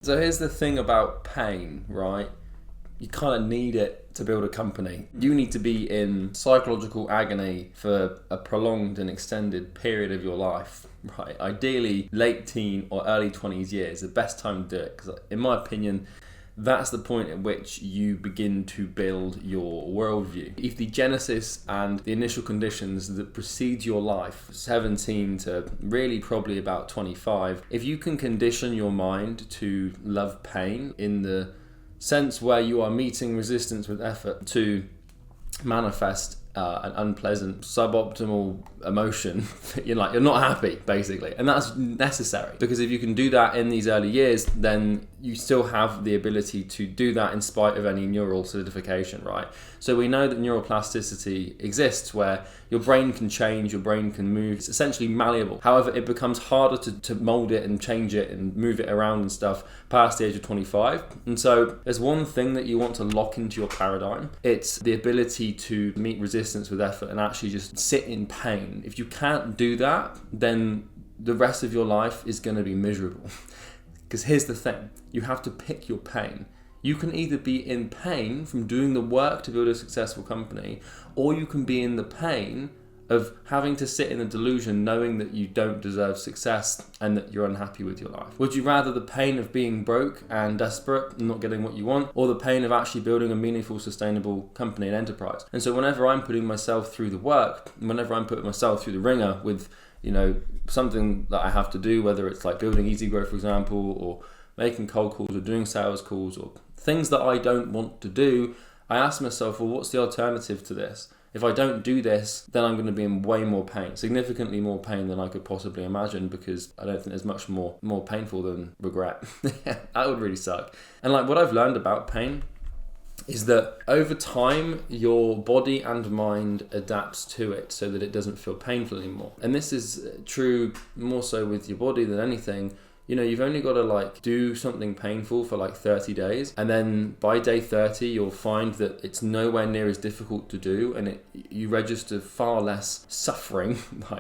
So here's the thing about pain, right? You kind of need it to build a company. You need to be in psychological agony for a prolonged and extended period of your life, right? Ideally, late teen or early 20s years, the best time to do it. Because in my opinion, that's the point at which you begin to build your worldview. If the genesis and the initial conditions that precede your life, 17 to really probably about 25, if you can condition your mind to love pain in the sense where you are meeting resistance with effort to manifest an unpleasant, suboptimal emotion, you're not happy, basically. And that's necessary, because if you can do that in these early years, then you still have the ability to do that in spite of any neural solidification, right? So we know that neuroplasticity exists, where your brain can change, your brain can move. It's essentially malleable. However, it becomes harder to mold it and change it and move it around and stuff past the age of 25. And so there's one thing that you want to lock into your paradigm. It's the ability to meet resistance with effort and actually just sit in pain. If you can't do that, then the rest of your life is going to be miserable. Because here's the thing, you have to pick your pain. You can either be in pain from doing the work to build a successful company, or you can be in the pain of having to sit in the delusion knowing that you don't deserve success and that you're unhappy with your life. Would you rather the pain of being broke and desperate and not getting what you want, or the pain of actually building a meaningful, sustainable company and enterprise? And so whenever I'm putting myself through the work, whenever I'm putting myself through the ringer with, something that I have to do, whether it's like building Easy Grow, for example, or making cold calls or doing sales calls or things that I don't want to do, I ask myself, well, what's the alternative to this? If I don't do this, then I'm going to be in way more pain, significantly more pain than I could possibly imagine, because I don't think there's much more painful than regret. That would really suck. And what I've learned about pain is that over time, your body and mind adapts to it so that it doesn't feel painful anymore. And this is true more so with your body than anything. You've only got to do something painful for 30 days. And then by day 30, you'll find that it's nowhere near as difficult to do. And you register far less suffering,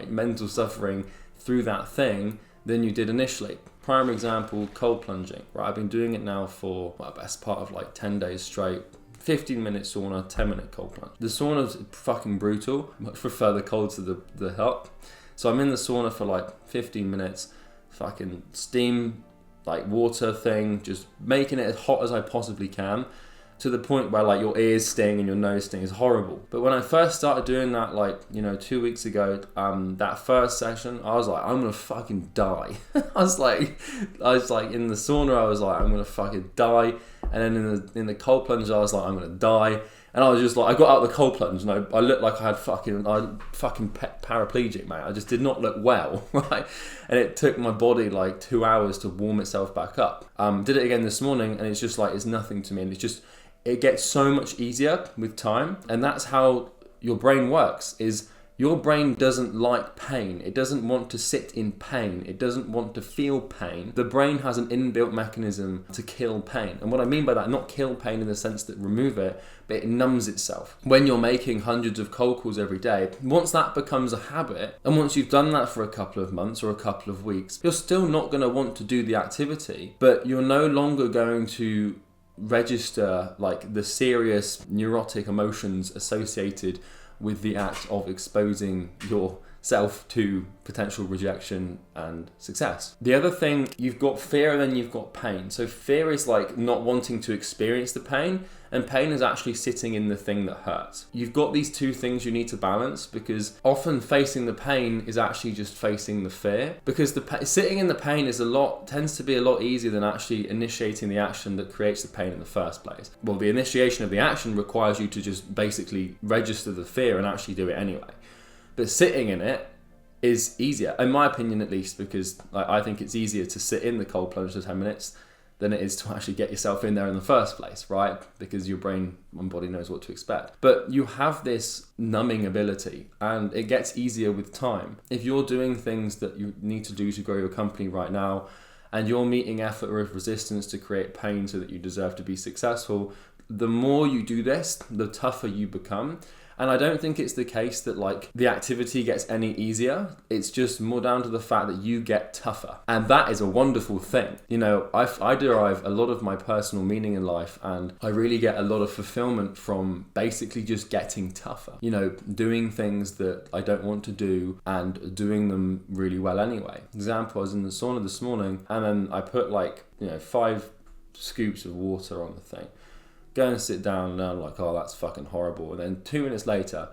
mental suffering through that thing than you did initially. Prime example, cold plunging, right? I've been doing it now for best part of 10 days straight. 15-minute sauna, 10-minute cold plunge. The sauna's fucking brutal. I much prefer the cold to the hot. So I'm in the sauna for 15 minutes, fucking steam, water thing, just making it as hot as I possibly can, to the point where your ears sting and your nose sting. Is horrible. But when I first started doing that 2 weeks ago, that first session, I was I'm gonna fucking die. I was in the sauna, I was I'm gonna fucking die. And then in the cold plunge, I was I'm gonna die. And I was just I got out of the cold plunge and I looked like I had fucking paraplegic, mate. I just did not look well, right? And it took my body 2 hours to warm itself back up. Did it again this morning, and it's just it's nothing to me. And it gets so much easier with time. And that's how your brain works, is your brain doesn't like pain. It doesn't want to sit in pain. It doesn't want to feel pain. The brain has an inbuilt mechanism to kill pain. And what I mean by that, not kill pain in the sense that remove it, but it numbs itself. When you're making hundreds of cold calls every day, once that becomes a habit, and once you've done that for a couple of months or a couple of weeks, you're still not going to want to do the activity, but you're no longer going to register the serious neurotic emotions associated with the act of exposing yourself to potential rejection and success. The other thing, you've got fear and then you've got pain. So fear is not wanting to experience the pain, and pain is actually sitting in the thing that hurts. You've got these two things you need to balance, because often facing the pain is actually just facing the fear, because sitting in the pain tends to be a lot easier than actually initiating the action that creates the pain in the first place. Well, the initiation of the action requires you to just basically register the fear and actually do it anyway. But sitting in it is easier, in my opinion at least, because I think it's easier to sit in the cold plunge for 10 minutes than it is to actually get yourself in there in the first place, right? Because your brain and body knows what to expect. But you have this numbing ability, and it gets easier with time. If you're doing things that you need to do to grow your company right now, and you're meeting effort with resistance to create pain so that you deserve to be successful, the more you do this, the tougher you become. And I don't think it's the case that like the activity gets any easier. It's just more down to the fact that you get tougher. And that is a wonderful thing. You know, I derive a lot of my personal meaning in life, and I really get a lot of fulfillment from basically just getting tougher. You know, doing things that I don't want to do and doing them really well anyway. Example, I was in the sauna this morning, and then I put like, 5 scoops of water on the thing. Go and sit down, and I'm like, oh, that's fucking horrible. And then 2 minutes later,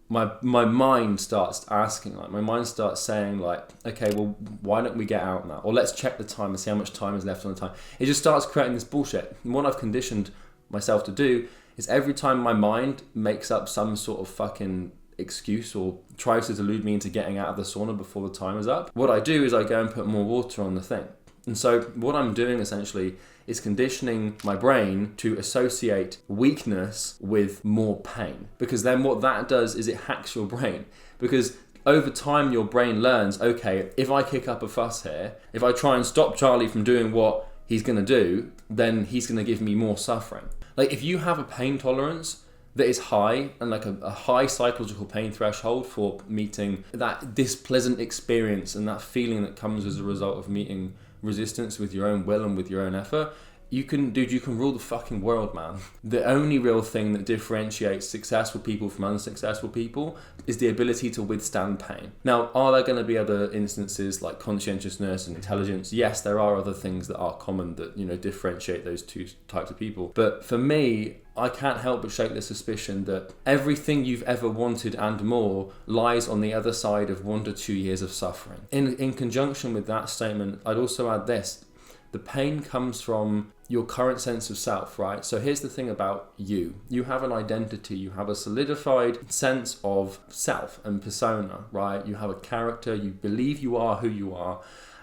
my mind starts asking, like, my mind starts saying, like, okay, well, why don't we get out now? Or let's check the time and see how much time is left on the time. It just starts creating this bullshit. And what I've conditioned myself to do is every time my mind makes up some sort of fucking excuse or tries to delude me into getting out of the sauna before the time is up, what I do is I go and put more water on the thing. And so what I'm doing essentially is conditioning my brain to associate weakness with more pain. Because then what that does is it hacks your brain. Because over time your brain learns, okay, if I kick up a fuss here, if I try and stop Charlie from doing what he's going to do, then he's going to give me more suffering. Like if you have a pain tolerance that is high and like a high psychological pain threshold for meeting that displeasant experience and that feeling that comes as a result of meeting resistance with your own will and with your own effort, you can rule the fucking world, man. The only real thing that differentiates successful people from unsuccessful people is the ability to withstand pain. Now, are there going to be other instances like conscientiousness and intelligence? Yes, there are other things that are common that, differentiate those two types of people. But for me, I can't help but shake the suspicion that everything you've ever wanted and more lies on the other side of 1 to 2 years of suffering. In conjunction with that statement, I'd also add this. The pain comes from your current sense of self, right? So here's the thing about you. You have an identity, you have a solidified sense of self and persona, right? You have a character, you believe you are who you are.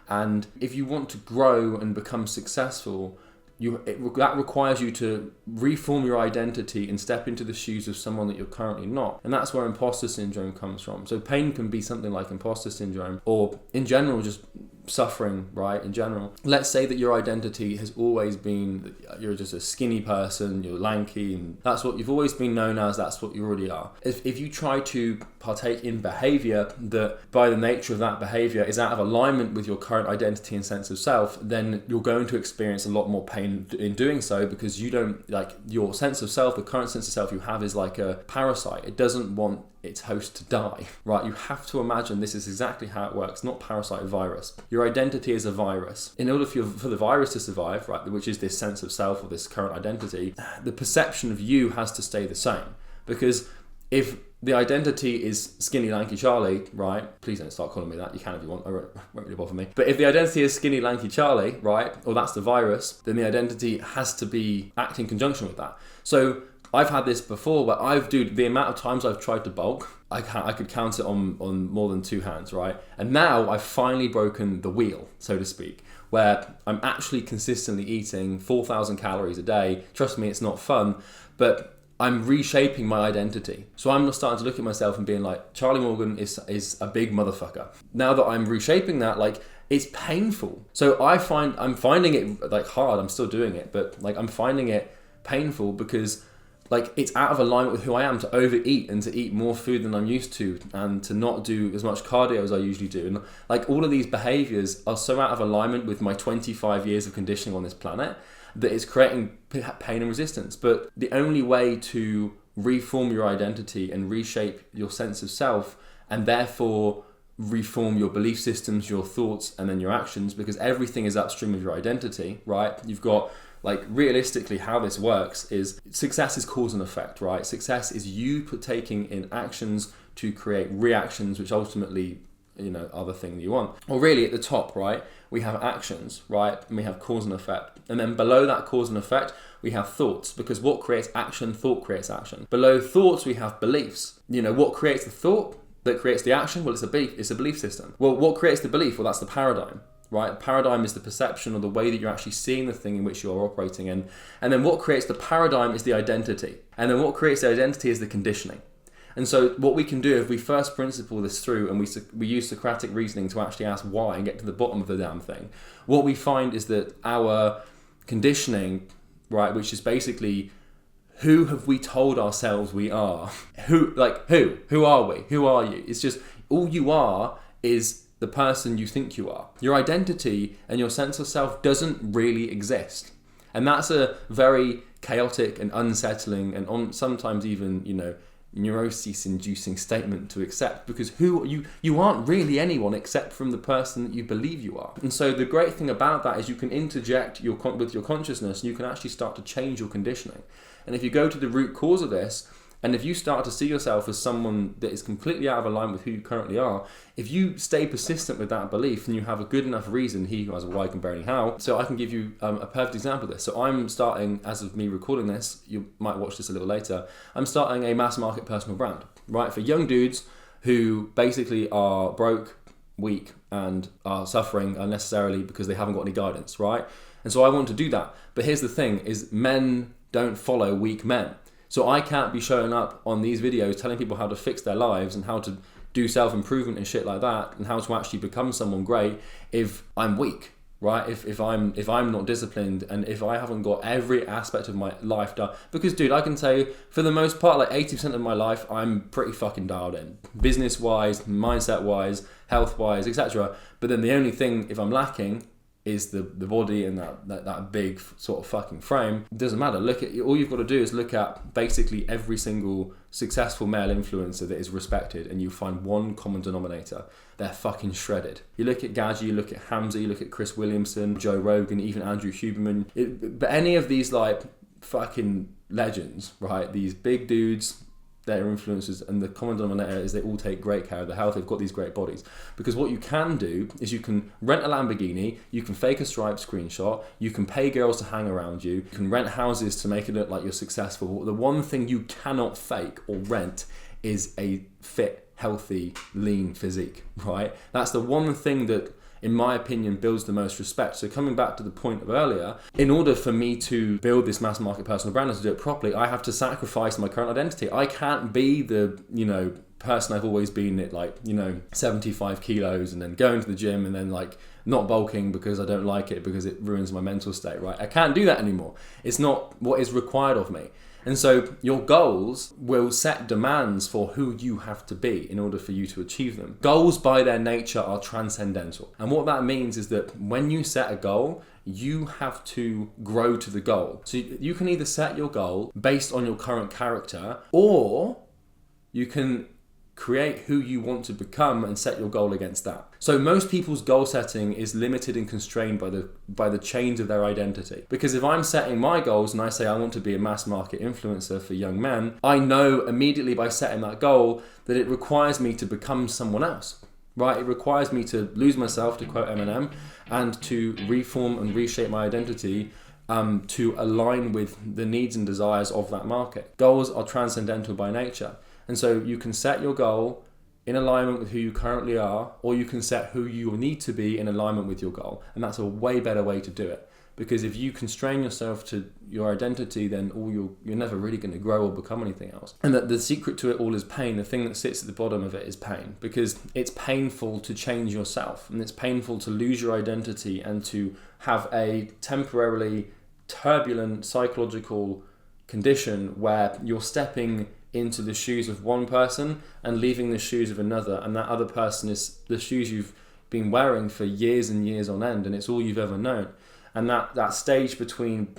And if you want to grow and become successful, that requires you to reform your identity and step into the shoes of someone that you're currently not. And that's where imposter syndrome comes from. So pain can be something like imposter syndrome, or in general, just suffering, right? In general, let's say that your identity has always been that you're just a skinny person, you're lanky, and that's what you've always been known as, that's what you already are. If you try to partake in behavior that by the nature of that behavior is out of alignment with your current identity and sense of self, then you're going to experience a lot more pain in doing so, because you don't, like, your sense of self, the current sense of self you have is like a parasite. It doesn't want its host to die, right? You have to imagine this is exactly how it works, not parasite, virus. Your identity is a virus. In order for the virus to survive, right, which is this sense of self or this current identity, the perception of you has to stay the same. Because if the identity is skinny, lanky Charlie, right? Please don't start calling me that. You can if you want. It won't really bother me. But if the identity is skinny, lanky Charlie, right? Or that's the virus, then the identity has to be acting in conjunction with that. So I've had this before where the amount of times I've tried to bulk, I could count it on more than 2 hands, right? And now I've finally broken the wheel, so to speak, where I'm actually consistently eating 4,000 calories a day. Trust me, it's not fun, but I'm reshaping my identity. So I'm starting to look at myself and being like, Charlie Morgan is a big motherfucker. Now that I'm reshaping that, like, it's painful. So I'm finding it like hard. I'm still doing it, but like I'm finding it painful because like it's out of alignment with who I am to overeat and to eat more food than I'm used to and to not do as much cardio as I usually do. And like all of these behaviors are so out of alignment with my 25 years of conditioning on this planet that it's creating pain and resistance. But the only way to reform your identity and reshape your sense of self, and therefore reform your belief systems, your thoughts, and then your actions, because everything is upstream of your identity, right? You've got, like, realistically how this works is success is cause and effect, right? Success is you taking in actions to create reactions, which ultimately, are the thing that you want. Or really at the top, right, we have actions, right? And we have cause and effect. And then below that cause and effect, we have thoughts, because what creates action? Thought creates action. Below thoughts, we have beliefs. What creates the thought that creates the action? Well, it's a belief system. Well, what creates the belief? Well, that's the paradigm. Right? The paradigm is the perception or the way that you're actually seeing the thing in which you're operating in. And then what creates the paradigm is the identity. And then what creates the identity is the conditioning. And so what we can do if we first principle this through and we use Socratic reasoning to actually ask why and get to the bottom of the damn thing, what we find is that our conditioning, right, which is basically who have we told ourselves we are? Who are we? Who are you? It's just, all you are is the person you think you are. Your identity and your sense of self doesn't really exist. And that's a very chaotic and unsettling and sometimes even, neurosis-inducing statement to accept, because you aren't really anyone except from the person that you believe you are. And so the great thing about that is you can interject with your consciousness, and you can actually start to change your conditioning. And if you go to the root cause of this, and if you start to see yourself as someone that is completely out of alignment with who you currently are, if you stay persistent with that belief and you have a good enough reason, he who has a why can bear any how. So I can give you a perfect example of this. So I'm starting, as of me recording this, you might watch this a little later, I'm starting a mass market personal brand, right? For young dudes who basically are broke, weak, and are suffering unnecessarily because they haven't got any guidance, right? And so I want to do that. But here's the thing, is men don't follow weak men. So I can't be showing up on these videos telling people how to fix their lives and how to do self-improvement and shit like that, and how to actually become someone great if I'm weak, right? If I'm not disciplined, and if I haven't got every aspect of my life done. Because dude, I can tell you, for the most part, like 80% of my life, I'm pretty fucking dialed in. Business-wise, mindset-wise, health-wise, etc. But then the only thing, if I'm lacking, is the body and that big sort of fucking frame. It doesn't matter. All you've got to do is look at basically every single successful male influencer that is respected, and you find one common denominator. They're fucking shredded. You look at Gadget, you look at Hamza, you look at Chris Williamson, Joe Rogan, even Andrew Huberman. But any of these like fucking legends, right? These big dudes, their influences, and the common denominator is they all take great care of their health. They've got these great bodies. Because what you can do is you can rent a Lamborghini, you can fake a Stripe screenshot, you can pay girls to hang around you, you can rent houses to make it look like you're successful. The one thing you cannot fake or rent is a fit, healthy, lean physique, right? That's the one thing that, in my opinion, builds the most respect. So coming back to the point of earlier, in order for me to build this mass market personal brand and to do it properly, I have to sacrifice my current identity. I can't be the, person I've always been at, 75 kilos and then going to the gym and then not bulking because I don't like it, because it ruins my mental state, right? I can't do that anymore. It's not what is required of me. And so your goals will set demands for who you have to be in order for you to achieve them. Goals by their nature are transcendental. And what that means is that when you set a goal, you have to grow to the goal. So you can either set your goal based on your current character, or you can create who you want to become and set your goal against that. So most people's goal setting is limited and constrained by the chains of their identity. Because if I'm setting my goals and I say I want to be a mass market influencer for young men, I know immediately by setting that goal that it requires me to become someone else, right? It requires me to lose myself, to quote Eminem, and to reform and reshape my identity to align with the needs and desires of that market. Goals are transcendental by nature. And so you can set your goal in alignment with who you currently are, or you can set who you need to be in alignment with your goal. And that's a way better way to do it. Because if you constrain yourself to your identity, then you're never really going to grow or become anything else. And that the secret to it all is pain. The thing that sits at the bottom of it is pain. Because it's painful to change yourself, and it's painful to lose your identity and to have a temporarily turbulent psychological condition where you're stepping into the shoes of one person and leaving the shoes of another, and that other person is the shoes you've been wearing for years and years on end, and it's all you've ever known. And that stage between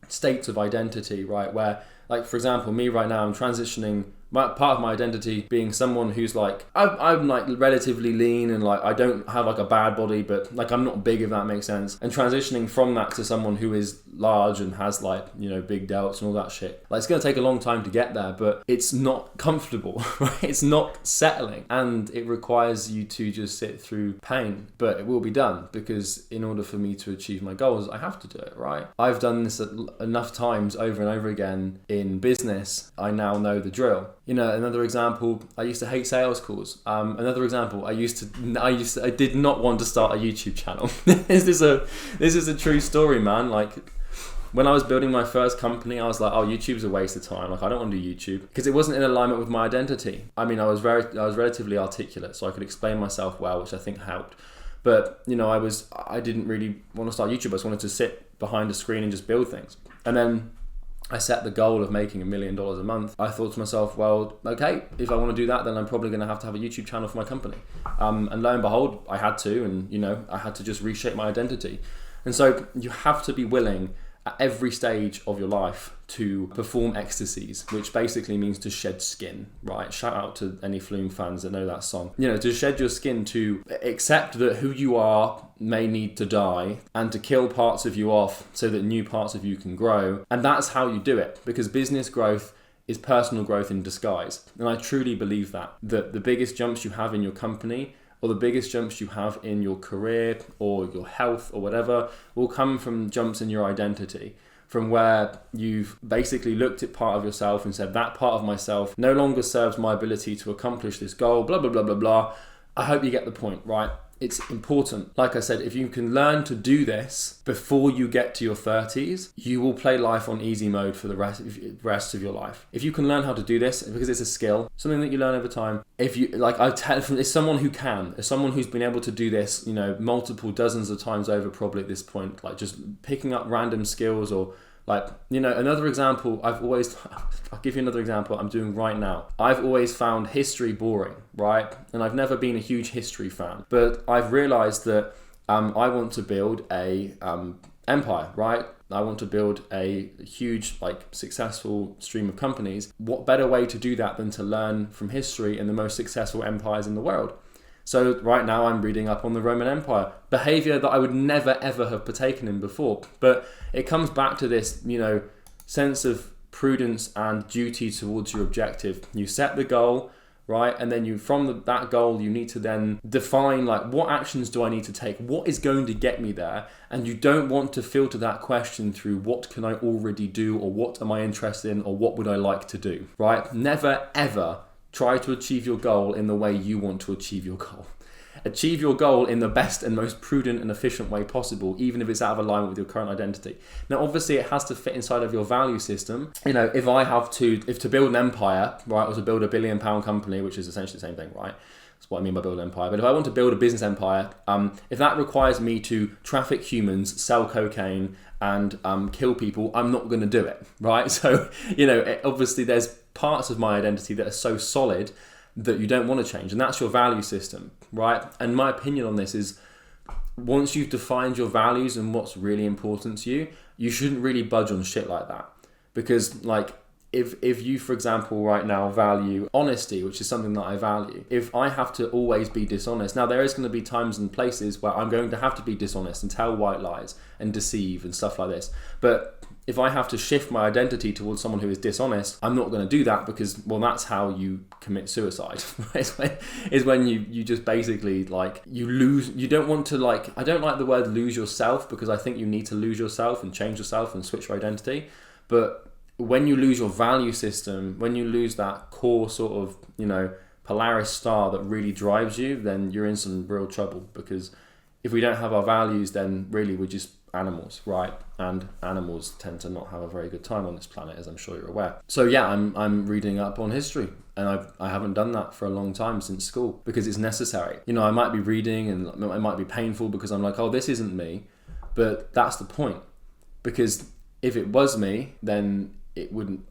states of identity, right, where, for example, me right now, I'm transitioning part of my identity being someone who's I'm relatively lean, and I don't have a bad body, but I'm not big, if that makes sense. And transitioning from that to someone who is large and has big delts and all that shit. It's going to take a long time to get there, but it's not comfortable, right? It's not settling, and it requires you to just sit through pain, but it will be done, because in order for me to achieve my goals, I have to do it, right? I've done this enough times over and over again in business. I now know the drill. Another example, I used to hate sales calls. Another example, I did not want to start a YouTube channel. This is a true story, man. When I was building my first company, I was like, oh, YouTube's a waste of time. I don't want to do YouTube, because it wasn't in alignment with my identity. I mean, I was relatively articulate, so I could explain myself well, which I think helped. But, I didn't really want to start YouTube. I just wanted to sit behind a screen and just build things. And then I set the goal of making $1 million a month. I thought to myself, well, okay, if I want to do that, then I'm probably going to have a YouTube channel for my company. And lo and behold, I had to, and I had to just reshape my identity. And so you have to be willing at every stage of your life to perform ecstasies, which basically means to shed skin, right? Shout out to any Flume fans that know that song. To shed your skin, to accept that who you are may need to die, and to kill parts of you off so that new parts of you can grow. And that's how you do it, because business growth is personal growth in disguise. And I truly believe that the biggest jumps you have in your company, or the biggest jumps you have in your career or your health or whatever, will come from jumps in your identity, from where you've basically looked at part of yourself and said, that part of myself no longer serves my ability to accomplish this goal, blah, blah, blah, blah, blah. I hope you get the point, right? It's important. Like I said, if you can learn to do this before you get to your 30s, you will play life on easy mode for the rest of your life. If you can learn how to do this, because it's a skill, something that you learn over time. If you, it's someone who's been able to do this, multiple dozens of times over probably at this point, like just picking up random skills or another example, I'll give you another example I'm doing right now. I've always found history boring, right? And I've never been a huge history fan, but I've realized that I want to build a empire, right? I want to build a huge, successful stream of companies. What better way to do that than to learn from history and the most successful empires in the world? So right now I'm reading up on the Roman Empire, behavior that I would never ever have partaken in before. But it comes back to this, sense of prudence and duty towards your objective. You set the goal, right? And then from that goal, you need to then define what actions do I need to take? What is going to get me there? And you don't want to filter that question through what can I already do, or what am I interested in, or what would I like to do, right? Never ever try to achieve your goal in the way you want to achieve your goal. Achieve your goal in the best and most prudent and efficient way possible, even if it's out of alignment with your current identity. Now, obviously, it has to fit inside of your value system. If to build an empire, right, or to build £1 billion company, which is essentially the same thing, right? That's what I mean by build an empire. But if I want to build a business empire, if that requires me to traffic humans, sell cocaine, and kill people, I'm not going to do it, right? So, obviously there's parts of my identity that are so solid that you don't want to change, and that's your value system, right? And my opinion on this is, once you've defined your values and what's really important to you, you shouldn't really budge on shit like that. Because if you, for example, right now value honesty, which is something that I value, if I have to always be dishonest, now there is going to be times and places where I'm going to have to be dishonest and tell white lies and deceive and stuff like this. But if I have to shift my identity towards someone who is dishonest, I'm not going to do that, because, well, that's how you commit suicide. is when you just basically you lose. You don't want to I don't like the word lose yourself, because I think you need to lose yourself and change yourself and switch your identity. But when you lose your value system, when you lose that core sort of, Polaris star that really drives you, then you're in some real trouble. Because if we don't have our values, then really we're just animals, right? And animals tend to not have a very good time on this planet, as I'm sure you're aware. So yeah, I'm reading up on history, and I haven't done that for a long time since school, because it's necessary. I might be reading and it might be painful because I'm oh, this isn't me, but that's the point. Because if it was me, then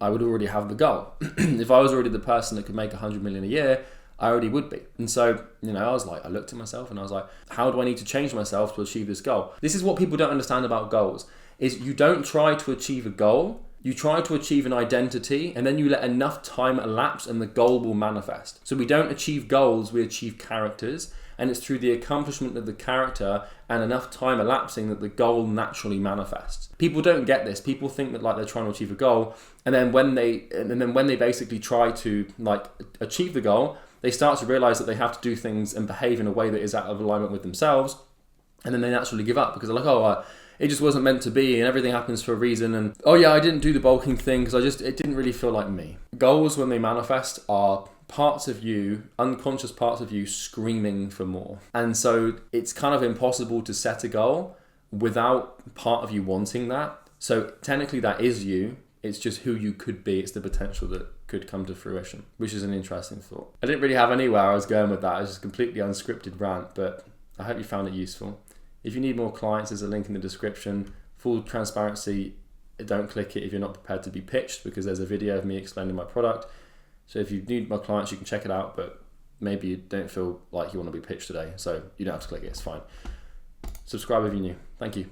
I would already have the goal. If I was already the person that could make 100 million a year, I already would be. And so, I looked at myself and I was like, how do I need to change myself to achieve this goal? This is what people don't understand about goals, is you don't try to achieve a goal, you try to achieve an identity, and then you let enough time elapse and the goal will manifest. So we don't achieve goals, we achieve characters. And it's through the accomplishment of the character and enough time elapsing that the goal naturally manifests. People don't get this. People think that they're trying to achieve a goal, and then when they basically try to achieve the goal, they start to realize that they have to do things and behave in a way that is out of alignment with themselves, and then they naturally give up, because they're it just wasn't meant to be, and everything happens for a reason, and I didn't do the bulking thing because it didn't really feel like me. Goals, when they manifest, are parts of you, unconscious parts of you, screaming for more. And so it's kind of impossible to set a goal without part of you wanting that. So technically that is you. It's just who you could be. It's the potential that could come to fruition, which is an interesting thought. I didn't really have anywhere I was going with that. It was just a completely unscripted rant, but I hope you found it useful. If you need more clients, there's a link in the description. Full transparency, Don't click it if you're not prepared to be pitched, because there's a video of me explaining my product. So if you need my clients, you can check it out, but maybe you don't feel like you want to be pitched today, so you don't have to click it, it's fine. Subscribe if you're new. Thank you.